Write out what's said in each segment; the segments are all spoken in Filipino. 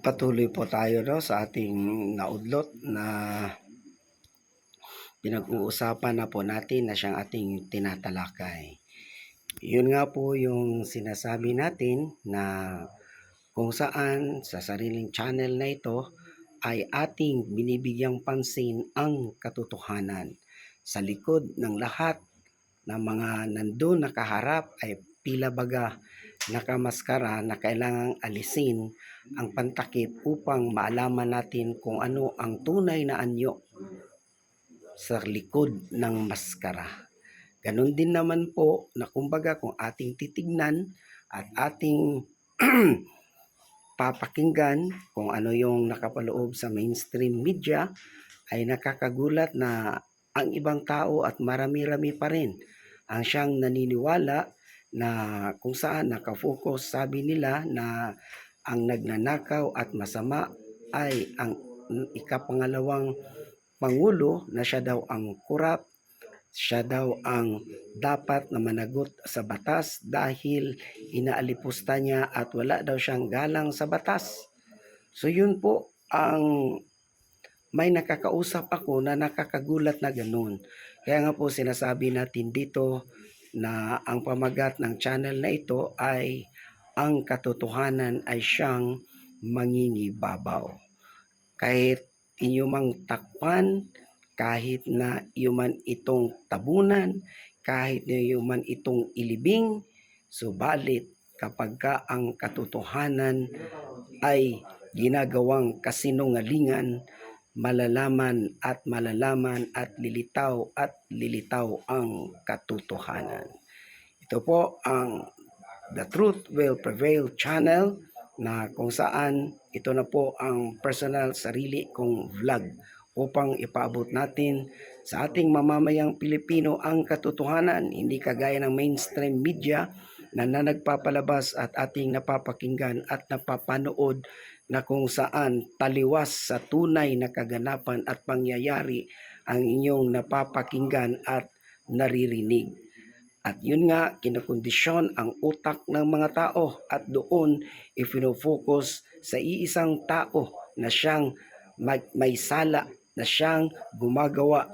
Patuloy po tayo sa ating naudlot na pinag-uusapan na po natin na siyang ating tinatalakay. Yun nga po yung sinasabi natin na kung saan sa sariling channel na ito ay ating binibigyang pansin ang katotohanan. Sa likod ng lahat ng mga nandun nakaharap ay tila baga nakamaskara na kailangang alisin ang pantakip upang maalaman natin kung ano ang tunay na anyo sa likod ng maskara. Ganon din naman po na kumbaga kung ating titignan at ating papakinggan kung ano yung nakapaloob sa mainstream media, ay nakakagulat na ang ibang tao at marami-rami pa rin ang siyang naniniwala na kung saan nakafocus, sabi nila, na ang nagnanakaw at masama ay ang ikapangalawang pangulo, na siya daw ang kurap, siya daw ang dapat na managot sa batas dahil inaalipusta niya at wala daw siyang galang sa batas. So yun po ang may nakakausap ako na nakakagulat na ganun. Kaya nga po sinasabi natin dito na ang pamagat ng channel na ito ay ang katotohanan ay siyang mangingibabaw. Kahit inyo mang takpan, kahit na iyo man itong tabunan, kahit na iyo man itong ilibing, subalit kapag ka ang katotohanan ay ginagawang kasinungalingan, malalaman at lilitaw ang katotohanan. Ito po ang The Truth Will Prevail channel, na kung saan ito na po ang personal sarili kong vlog upang ipaabot natin sa ating mamamayang Pilipino ang katotohanan, hindi kagaya ng mainstream media na nagpapalabas at ating napapakinggan at napapanood na kung saan taliwas sa tunay na kaganapan at pangyayari ang inyong napapakinggan at naririnig. At yun nga, kinakondisyon ang utak ng mga tao at doon ifino-focus sa iisang tao na siyang may sala, na siyang gumagawa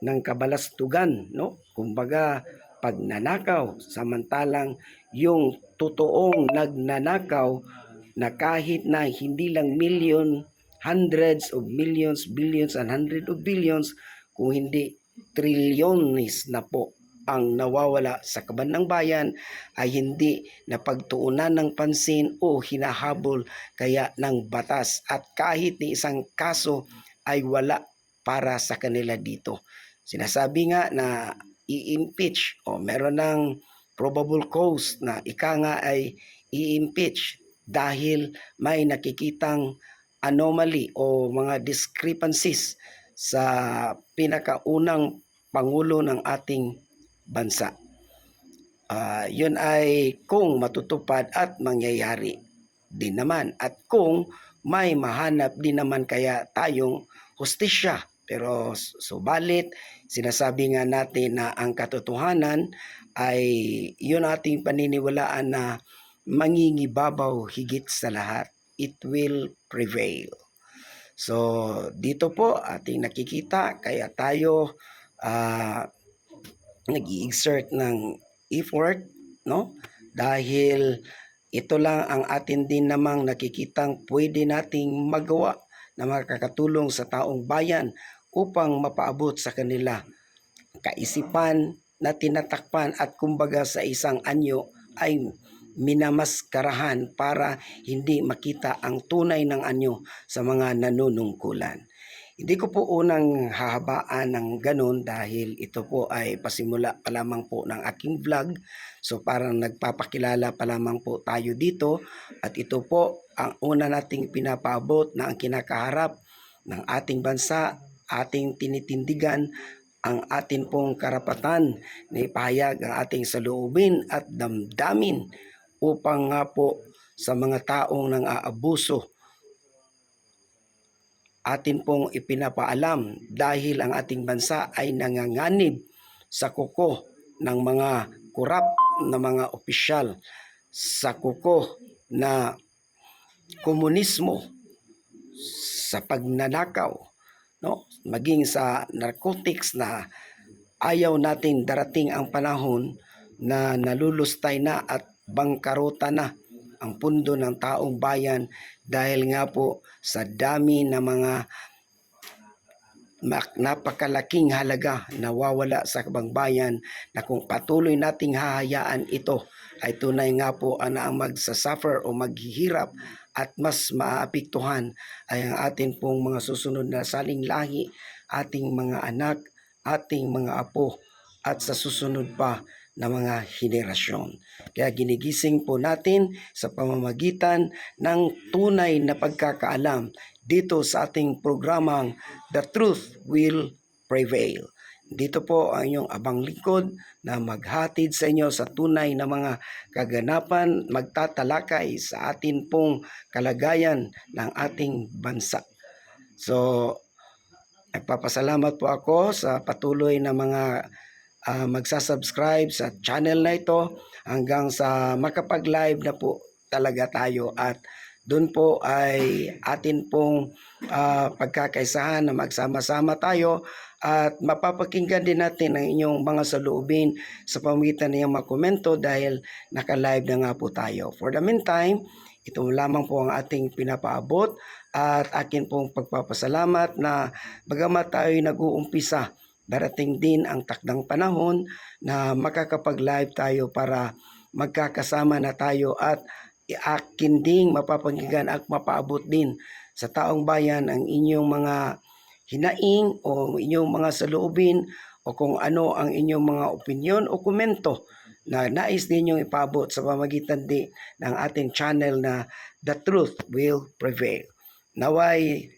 ng kabalastugan, no? Kumbaga, pagnanakaw, samantalang yung totoong nagnanakaw na kahit na hindi lang million, hundreds of millions, billions, and hundreds of billions, kung hindi trilyones na po ang nawawala sa kaban ng bayan, ay hindi napagtuunan ng pansin o hinahabol kaya ng batas, at kahit ni isang kaso ay wala para sa kanila dito. Sinasabi nga na i-impeach o meron ng probable cause na ika nga ay i-impeach dahil may nakikitang anomaly o mga discrepancies sa pinakaunang pangulo ng ating bansa. Yun ay kung matutupad at mangyayari din naman, at kung may mahanap din naman kaya tayong hustisya. Pero subalit sinasabi nga natin na ang katotohanan ay yun ating paniniwalaan na mangingibabaw higit sa lahat. It will prevail. So dito po ating nakikita kaya tayo nag-i-exert ng effort, no? Dahil ito lang ang atin din namang nakikitang pwede nating magawa na makakatulong sa taong bayan upang mapaabot sa kanila kaisipan na tinatakpan at kumbaga sa isang anyo ay minamaskarahan para hindi makita ang tunay ng anyo sa mga nanunungkulan. Hindi ko po unang hahabaan ng ganun dahil ito po ay pasimula pa lamang po ng aking vlog. So parang nagpapakilala pa lamang po tayo dito, at ito po ang una nating pinapaabot na ang kinakaharap ng ating bansa, ating tinitindigan, ang atin pong karapatan na ipahayag ang ating saloobin at damdamin upang nga po sa mga taong nang aabuso atin pong ipinapaalam, dahil ang ating bansa ay nanganganib sa kuko ng mga kurap na mga opisyal, sa kuko na komunismo, sa pagnanakaw, no? Maging sa narcotics na ayaw natin darating ang panahon na nalulustay na at bangkaruta na ang pundo ng taong bayan dahil nga po sa dami ng mga napakalaking halaga na nawawala sa kabangbayan na kung patuloy nating hahayaan ito ay tunay nga po na ang magsasuffer o maghihirap at mas maapektuhan ay ang atin pong mga susunod na saling lahi, ating mga anak, ating mga apo at sa susunod pa na mga henerasyon. Kaya ginigising po natin sa pamamagitan ng tunay na pagkakaalam dito sa ating programang The Truth Will Prevail. Dito po ang inyong abang lingkod na maghatid sa inyo sa tunay na mga kaganapan, magtatalakay sa atin pong kalagayan ng ating bansa. So, nagpapasalamat po ako sa patuloy na mga magsasubscribe sa channel na ito hanggang sa makapag-live na po talaga tayo at doon po ay atin pong pagkakaisahan na magsama-sama tayo at mapapakinggan din natin ang inyong mga saloobin sa pamamagitan ng mga komento dahil naka-live na nga po tayo. For the meantime, ito lamang po ang ating pinapaabot at akin pong pagpapasalamat na bagamat tayo nag-uumpisa, darating din ang takdang panahon na makakapag-live tayo para magkakasama na tayo at akin ding mapapakinggan at mapaabot din sa taong bayan ang inyong mga hinaing o inyong mga saloobin o kung ano ang inyong mga opinion o komento na nais ninyong ipaabot sa pamamagitan din ng ating channel na The Truth Will Prevail. Naway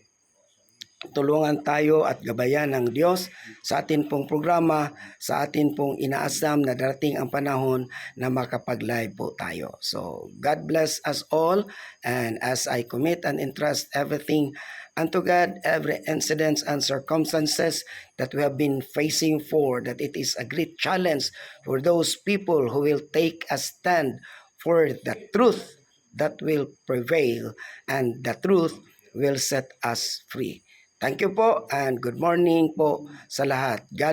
tulungan tayo at gabayan ng Diyos sa atin pong programa, sa atin pong inaasam na darating ang panahon na makapag-live po tayo. So, God bless us all, and as I commit and entrust everything unto God, every incidents and circumstances that we have been facing for, that it is a great challenge for those people who will take a stand for the truth that will prevail, and the truth will set us free. Thank you po and good morning po sa lahat. God